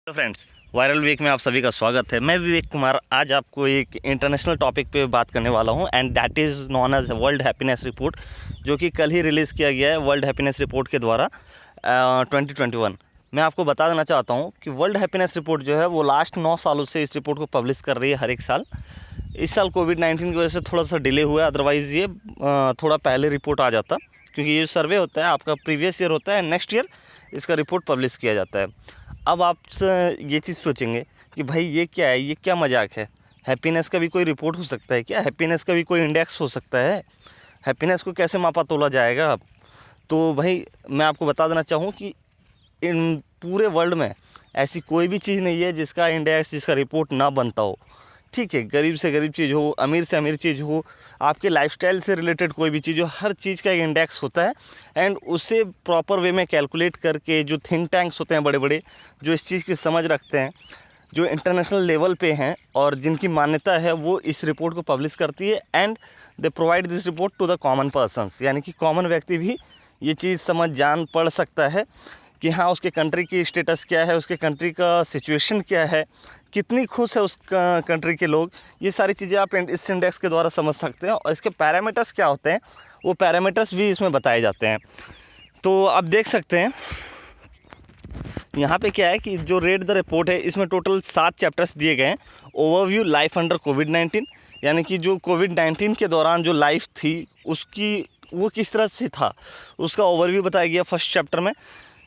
Hello friends, viral week में आप सभी का स्वागत है। मैं विवेक कुमार आज आपको एक इंटरनेशनल टॉपिक पे बात करने वाला हूं and that is known as World happiness Report, जो कि कल ही रिलीज़ किया गया है वर्ल्ड हैप्पीनेस रिपोर्ट के द्वारा 2021। मैं आपको बता देना चाहता हूं कि वर्ल्ड हैप्पीनेस रिपोर्ट जो है वो लास्ट 9 सालों से इस रिपोर्ट को पब्लिश कर रही है हर एक साल। इस साल कोविड-19 की वजह से थोड़ा सा डिले हुआ है, अदरवाइज़ ये थोड़ा पहले रिपोर्ट आ जाता, क्योंकि ये सर्वे होता है आपका प्रीवियस ईयर होता है, नेक्स्ट ईयर इसका रिपोर्ट पब्लिश किया जाता है। अब आप ये चीज़ सोचेंगे कि भाई ये क्या है, ये क्या मजाक है, हैप्पीनेस का भी कोई रिपोर्ट हो सकता है क्या, हैप्पीनेस का भी कोई इंडेक्स हो सकता है, हैप्पीनेस को कैसे मापा तोला जाएगा। तो भाई मैं आपको बता देना चाहूँ कि इन पूरे वर्ल्ड में ऐसी कोई भी चीज़ नहीं है जिसका इंडेक्स, जिसका रिपोर्ट ना बनता हो। ठीक है, गरीब से गरीब चीज़ हो, अमीर से अमीर चीज़ हो, आपके लाइफस्टाइल से रिलेटेड कोई भी चीज़ हो, हर चीज़ का एक इंडेक्स होता है एंड उसे प्रॉपर वे में कैलकुलेट करके जो थिंक टैंक्स होते हैं बड़े बड़े, जो इस चीज़ की समझ रखते हैं, जो इंटरनेशनल लेवल पे हैं और जिनकी मान्यता है, वो इस रिपोर्ट को पब्लिश करती है and they provide this report to the common persons, यानी कि कॉमन व्यक्ति भी ये चीज़ समझ जान पढ़ सकता है कि हाँ उसके कंट्री की स्टेटस क्या है, उसके कंट्री का सिचुएशन क्या है, कितनी खुश है उस कंट्री के लोग। ये सारी चीज़ें आप इस इंडेक्स के द्वारा समझ सकते हैं और इसके पैरामीटर्स क्या होते हैं, वो पैरामीटर्स भी इसमें बताए जाते हैं। तो आप देख सकते हैं यहाँ पे क्या है कि जो रेड द रिपोर्ट है, इसमें टोटल 7 चैप्टर्स दिए गए हैं। ओवरव्यू लाइफ अंडर कोविड-19, यानी कि जो कोविड-19 के दौरान जो लाइफ थी उसकी वो किस तरह से था, उसका ओवरव्यू बताया गया फर्स्ट चैप्टर में।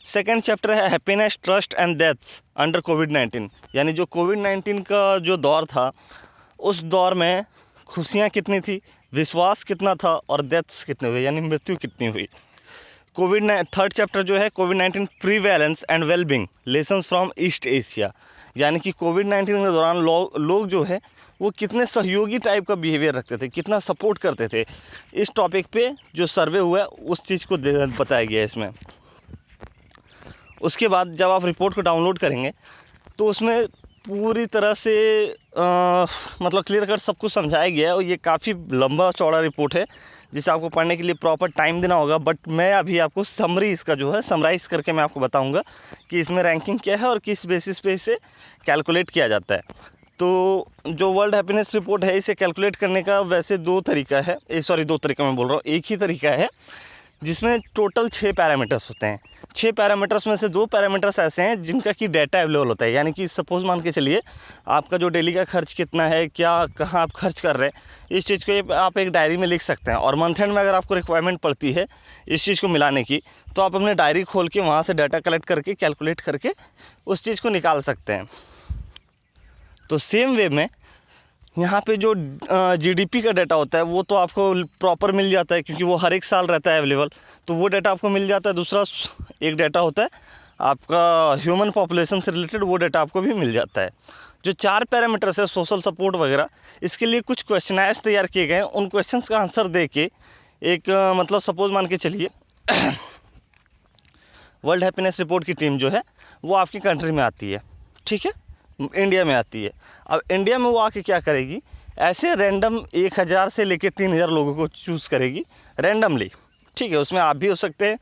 सेकेंड चैप्टर है happiness, trust and deaths under कोविड-19, यानी जो कोविड-19 का जो दौर था उस दौर में खुशियाँ कितनी थी, विश्वास कितना था और डेथ्स कितने हुए, यानी मृत्यु कितनी हुई। थर्ड चैप्टर जो है कोविड-19 prevalence and wellbeing lessons from East Asia, यानी कि कोविड-19 के दौरान लोग जो है वो कितने सहयोगी टाइप का बिहेवियर रखते थे, कितना सपोर्ट करते थे। इस टॉपिक पे जो सर्वे हुआ है उस चीज़ को बताया गया है इसमें। उसके बाद जब आप रिपोर्ट को डाउनलोड करेंगे तो उसमें पूरी तरह से मतलब क्लियर कट सब कुछ समझाया गया है और ये काफ़ी लंबा चौड़ा रिपोर्ट है जिसे आपको पढ़ने के लिए प्रॉपर टाइम देना होगा। बट मैं अभी आपको समरी इसका जो है समराइज़ करके मैं आपको बताऊंगा कि इसमें रैंकिंग क्या है और किस बेसिस पे इसे कैलकुलेट किया जाता है। तो जो वर्ल्ड हैप्पीनेस रिपोर्ट है, इसे कैलकुलेट करने का वैसे दो तरीका मैं बोल रहा हूँ, एक ही तरीका है जिसमें टोटल 6 पैरामीटर्स होते हैं। 6 पैरामीटर्स में से 2 पैरामीटर्स ऐसे हैं जिनका कि डाटा अवेलेबल होता है, यानी कि सपोज मान के चलिए आपका जो डेली का खर्च कितना है, क्या कहाँ आप खर्च कर रहे हैं, इस चीज़ को आप एक डायरी में लिख सकते हैं। और मंथ एंड में अगर आपको रिक्वायरमेंट पड़ती है इस चीज़ को मिलाने की, तो आप अपने डायरी खोल के वहाँ से डाटा कलेक्ट करके कैलकुलेट करके उस चीज़ को निकाल सकते हैं। तो सेम वे में यहाँ पे जो जीडीपी का डाटा होता है वो तो आपको प्रॉपर मिल जाता है, क्योंकि वो हर एक साल रहता है अवेलेबल, तो वो डाटा आपको मिल जाता है। दूसरा एक डाटा होता है आपका ह्यूमन पॉपुलेशन से रिलेटेड, वो डाटा आपको भी मिल जाता है। जो 4 पैरामीटर्स है सोशल सपोर्ट वगैरह, इसके लिए कुछ क्वेश्चनायर्स तैयार किए गए हैं। उन क्वेश्चंस का आंसर दे के एक मतलब सपोज मान के चलिए वर्ल्ड हैप्पीनेस रिपोर्ट की टीम जो है वो आपकी कंट्री में आती है, ठीक है, इंडिया में आती है। अब इंडिया में वो आके क्या करेगी, ऐसे रैंडम 1000 से लेके 3000 लोगों को चूज़ करेगी रैंडमली, ठीक है। उसमें आप भी हो सकते हैं,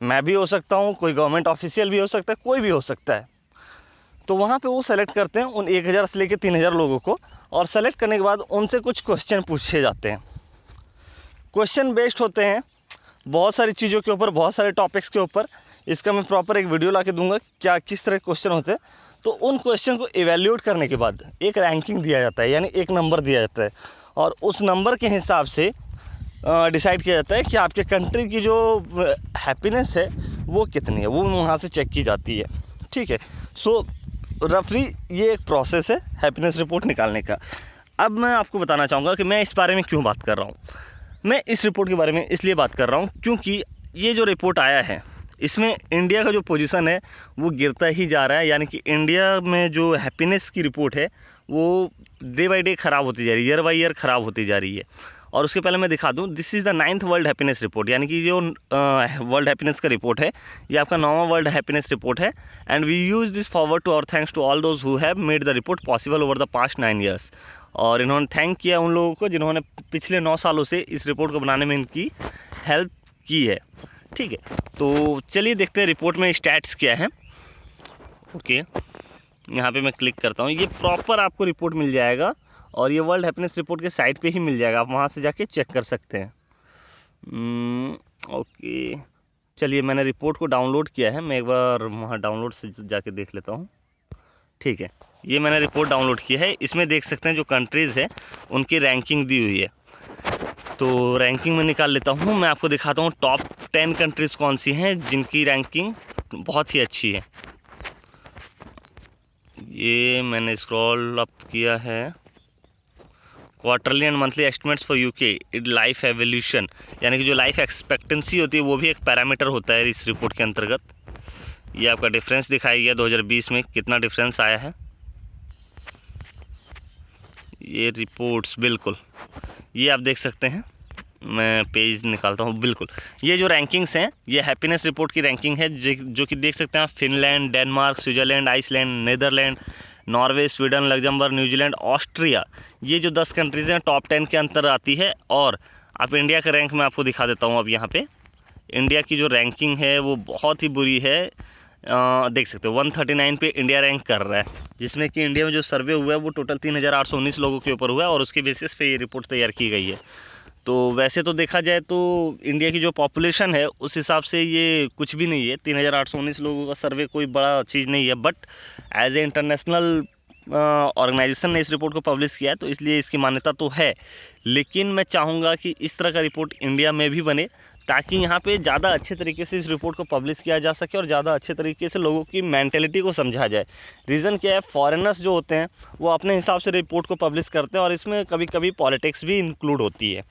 मैं भी हो सकता हूँ, कोई गवर्नमेंट ऑफिशियल भी हो सकता है, कोई भी हो सकता है। तो वहाँ पे वो सेलेक्ट करते हैं उन 1000 से लेके 3000 लोगों को, और सेलेक्ट करने के बाद उनसे कुछ क्वेश्चन पूछे जाते हैं। क्वेश्चन बेस्ड होते हैं बहुत सारी चीज़ों के ऊपर, बहुत सारे टॉपिक्स के ऊपर। इसका मैं प्रॉपर एक वीडियो ला के दूँगा क्या किस तरह के क्वेश्चन होते हैं। तो उन क्वेश्चन को इवैल्यूएट करने के बाद एक रैंकिंग दिया जाता है, यानी एक नंबर दिया जाता है, और उस नंबर के हिसाब से डिसाइड किया जाता है कि आपके कंट्री की जो हैप्पीनेस है वो कितनी है, वो वहाँ से चेक की जाती है, ठीक है। सो रफली ये एक प्रोसेस है हैप्पीनेस रिपोर्ट निकालने का। अब मैं आपको बताना चाहूँगा कि मैं इस बारे में क्यों बात कर रहा हूँ। मैं इस रिपोर्ट के बारे में इसलिए बात कर रहा हूँ क्योंकि ये जो रिपोर्ट आया है इसमें इंडिया का जो पोजीशन है वो गिरता ही जा रहा है, यानी कि इंडिया में जो हैप्पीनेस की रिपोर्ट है वो डे बाई डे ख़राब होती जा रही है, ईयर बाई ईयर ख़राब होती जा रही है। और उसके पहले मैं दिखा दूं, this is the 9th world happiness report, यानी कि जो वर्ल्ड हैप्पीनेस का रिपोर्ट है ये आपका 9वां वर्ल्ड हैप्पीनेस रिपोर्ट है। And we use this forward to और thanks to all those who have made the report possible over the past 9 years. और इन्होंने थैंक किया उन लोगों को जिन्होंने पिछले 9 सालों से इस रिपोर्ट को बनाने में इनकी हेल्प की है, ठीक है। तो चलिए देखते हैं रिपोर्ट में स्टैट्स क्या है। ओके, यहाँ पे मैं क्लिक करता हूँ, ये प्रॉपर आपको रिपोर्ट मिल जाएगा और ये वर्ल्ड हैप्पीनेस रिपोर्ट के साइट पे ही मिल जाएगा, आप वहाँ से जाके चेक कर सकते हैं। ओके, चलिए मैंने रिपोर्ट को डाउनलोड किया है, मैं एक बार वहाँ डाउनलोड से जाके देख लेता हूँ। ठीक है, ये मैंने रिपोर्ट डाउनलोड की है। इसमें देख सकते हैं जो कंट्रीज़ है उनकी रैंकिंग दी हुई है। तो रैंकिंग में निकाल लेता हूँ, मैं आपको दिखाता हूँ टॉप 10 कंट्रीज़ कौन सी हैं जिनकी रैंकिंग बहुत ही अच्छी है। ये मैंने स्क्रॉल अप किया है। Quarterly and monthly estimates for UK it life evolution, यानी कि जो लाइफ एक्सपेक्टेंसी होती है वो भी एक पैरामीटर होता है इस रिपोर्ट के अंतर्गत। ये आपका डिफरेंस दिखाया गया 2020 में कितना डिफरेंस आया है। ये रिपोर्ट्स बिल्कुल ये आप देख सकते हैं, मैं पेज निकालता हूँ। बिल्कुल ये जो रैंकिंग्स हैं ये हैप्पीनेस रिपोर्ट की रैंकिंग है, जो कि देख सकते हैं आप, Finland, Denmark, Switzerland, Iceland, Netherland, Norway, Sweden, Luxembourg, New Zealand, Austria, ये जो 10 कंट्रीज़ हैं टॉप 10 के अंतर आती है। और आप इंडिया का रैंक मैं आपको दिखा देता हूँ। अब यहाँ पे इंडिया की जो रैंकिंग है वो बहुत ही बुरी है। देख सकते हो 139 पे इंडिया रैंक कर रहा है, जिसमें कि इंडिया में जो सर्वे हुआ है वो टोटल 3819 लोगों के ऊपर हुआ है और उसके बेसिस पे ये रिपोर्ट तैयार की गई है। तो वैसे तो देखा जाए तो इंडिया की जो पॉपुलेशन है उस हिसाब से ये कुछ भी नहीं है, 3819 लोगों का सर्वे कोई बड़ा चीज़ नहीं है। But as a international organization ने इस रिपोर्ट को पब्लिश किया है तो इसलिए इसकी मान्यता तो है। लेकिन मैं चाहूँगा कि इस तरह का रिपोर्ट इंडिया में भी बने, ताकि यहाँ पे ज़्यादा अच्छे तरीके से इस रिपोर्ट को पब्लिश किया जा सके और ज़्यादा अच्छे तरीके से लोगों की मेंटेलिटी को समझा जाए। रीज़न क्या है, फॉरेनर्स जो होते हैं वो अपने हिसाब से रिपोर्ट को पब्लिश करते हैं और इसमें कभी कभी पॉलिटिक्स भी इंक्लूड होती है।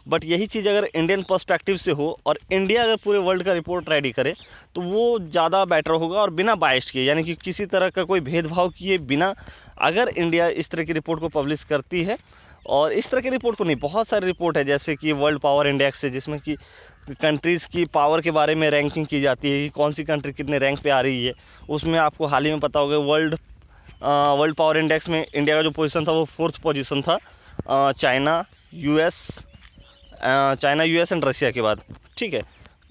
बट यही चीज़ अगर इंडियन पर्सपेक्टिव से हो और इंडिया अगर पूरे वर्ल्ड का रिपोर्ट रेडी करे तो वो ज़्यादा बेटर होगा और बिना बायस्ड किए, यानी कि किसी तरह का कोई भेदभाव किए बिना अगर इंडिया इस तरह की रिपोर्ट को पब्लिश करती है। और इस तरह की रिपोर्ट को नहीं, बहुत सारी रिपोर्ट है जैसे कि वर्ल्ड पावर इंडेक्स है, जिसमें कि कंट्रीज़ की पावर के बारे में रैंकिंग की जाती है कि कौन सी कंट्री कितने रैंक पे आ रही है। उसमें आपको हाल ही में पता होगा वर्ल्ड पावर इंडेक्स में इंडिया का जो पोजीशन था वो 4th पोजीशन था, चाइना, यूएस एंड रशिया के बाद। ठीक है,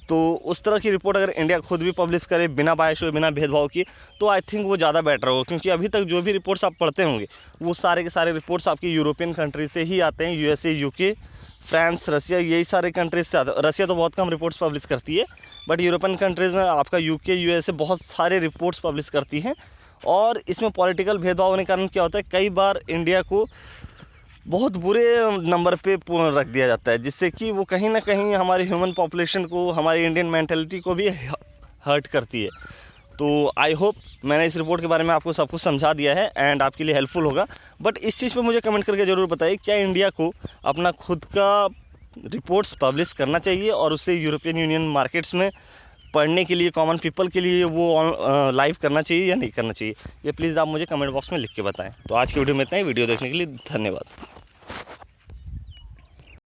तो उस तरह की रिपोर्ट अगर इंडिया खुद भी पब्लिश करे बिना बायस हुए, बिना भेदभाव की, तो आई थिंक वो ज़्यादा बेटर होगा। क्योंकि अभी तक जो भी रिपोर्ट्स आप पढ़ते होंगे वो सारे के सारे रिपोर्ट्स आपकी यूरोपियन कंट्री से ही आते हैं, यूएसए, यूके, फ्रांस, रशिया, यही सारे कंट्रीज से आते हैं। रशिया तो बहुत कम रिपोर्ट्स पब्लिश करती है, बट यूरोपियन कंट्रीज़ में आपका यूके, यूएसए बहुत सारे रिपोर्ट्स पब्लिश करती हैं। और इसमें पॉलिटिकल भेदभाव होने के कारण क्या होता है, कई बार इंडिया को बहुत बुरे नंबर पे रख दिया जाता है, जिससे कि वो कहीं ना कहीं हमारी ह्यूमन पॉपुलेशन को, हमारी इंडियन मेंटालिटी को भी हर्ट करती है। तो आई होप मैंने इस रिपोर्ट के बारे में आपको सब कुछ समझा दिया है एंड आपके लिए हेल्पफुल होगा। बट इस चीज़ पे मुझे कमेंट करके ज़रूर बताइए, क्या इंडिया को अपना खुद का रिपोर्ट्स पब्लिश करना चाहिए और उसे यूरोपियन यूनियन मार्केट्स में पढ़ने के लिए, कॉमन पीपल के लिए वो लाइव करना चाहिए या नहीं करना चाहिए? ये प्लीज़ आप मुझे कमेंट बॉक्स में लिख के बताएं। तो आज की वीडियो में इतना ही। वीडियो देखने के लिए धन्यवाद।